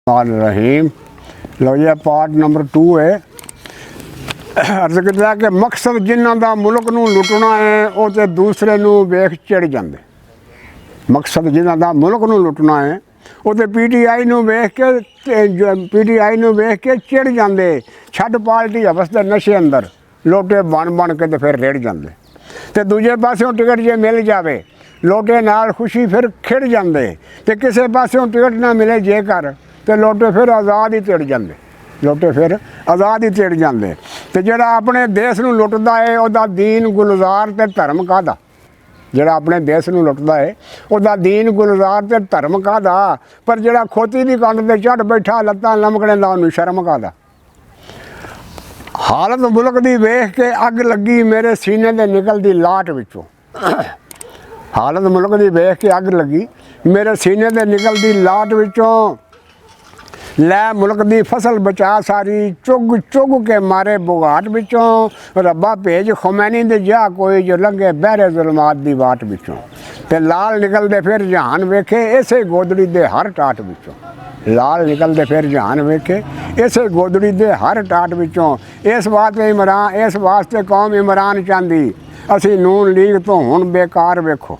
रहीम। लो जी part number 2 है। अर्ज करता कि मकसद जिन्हों का मुल्क नूं लुटना है वो तो दूसरे नूं वेख चिड़ जाते। मकसद जिन्हों का मुल्क नूं लुटना है वो तो PTI नूं वेख के चिड़ जाते। छड्ड पार्टी हवस के नशे अंदर लोटे बन के तो फिर रेड़ जाते। तो दूजे पासों टिकट जे मिल जाए लोटे नाल खुशी फिर खिड़ जाते। तो किसी पासों टिकट ना मिले जेकर तो लोटे फिर आज़ाद ही चिड़ जाते। लोटे फिर आज़ाद ही चिड़ जाते। तो जोड़ा अपने देश नूं लुटदा है वह दीन गुलजार ते धर्म काहदा। जोड़ा अपने देश नूं लुटदा है वह दीन गुलजार ते धर्म काहदा। पर जोड़ा खोती की कंध ते चढ़ बैठा लत्तां लमकने दा उहनूं शर्म काहदा। हालत मुल्क की वेख के अग लगी मेरे सीने ते निकलदी लाट विचों। हालत मुल्क की वेख के अग लगी मेरे सीने ते निकलदी लाट विचों। लै मुल्क की फसल बचा सारी चुग चुग के मारे बुगाट विचों। रब्बा भेज खुमैनी दे जा कोई जो लंघे बहरे जुलमात दी वाट विचों। ते लाल निकलदे फिर जहान वेखे इसे गोदड़ी दे हर टाट विचों। लाल निकलदे फिर जहान वेखे इसे गोदड़ी दे हर टाट विचों। इस वास्ते कौम इमरान चाहती असी नून लीग तो हुण बेकार वेखो।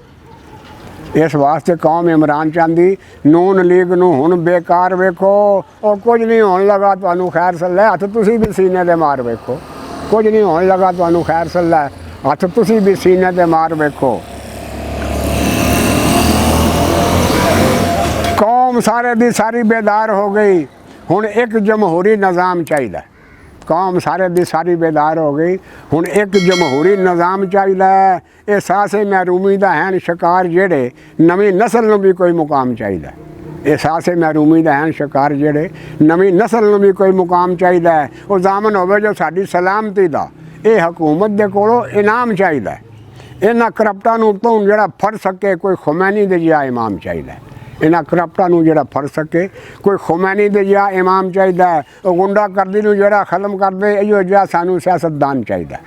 इस वास्ते कौम इमरान चाहती नून लीग नूं हुण बेकार वेखो। और कुछ नहीं होने लगा तुहानूं खैर सल्ला हथ तुसीं भी सीने दे मार वेखो। कुछ नहीं होने लगा तुहानूं खैर सल्ला हथ तुसीं भी सीने दे मार वेखो। कौम सारे दी सारी बेदार हो गई हुण एक जमहूरी निज़ाम चाहिए। कौम सारे दी सारी बेदार हो गई हुण एक जमहूरी निज़ाम चाहिए। एहसासे महरूमी दा हैन शिकार जेड़े नवीं नस्ल नूं भी कोई मुकाम चाहिए। एहसासे महरूमी दा हैन शिकार जेड़े नवीं नस्ल नूं भी कोई मुकाम चाहिए। वो जामन होवे जो साडी सलामती दा ये हुकूमत दे कोलों इनाम चाहिए। इन्हां करप्टां नूं तो जेड़ा फड़ सके कोई खुमैनी दे जिहा इमाम चाहिए। इन्हां करप्टां नूं जेड़ा फड़ सके कोई खुमैनी दे जिहा इमाम चाहिए। गुंडा गर्दी नूं जेड़ा खत्म कर दे इहो जिहा सानूं सियासतदान चाहिए।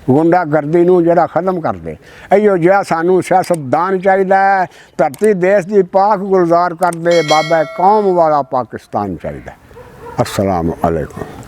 गुंडा गर्दी नूं जेड़ा खत्म कर दे इहो जिहा सानूं सियासतदान चाहिए। धरती देश की पाक गुलजार कर दे बाबा कौम वाला पाकिस्तान चाहिए। अस्सलाम अलैकुम।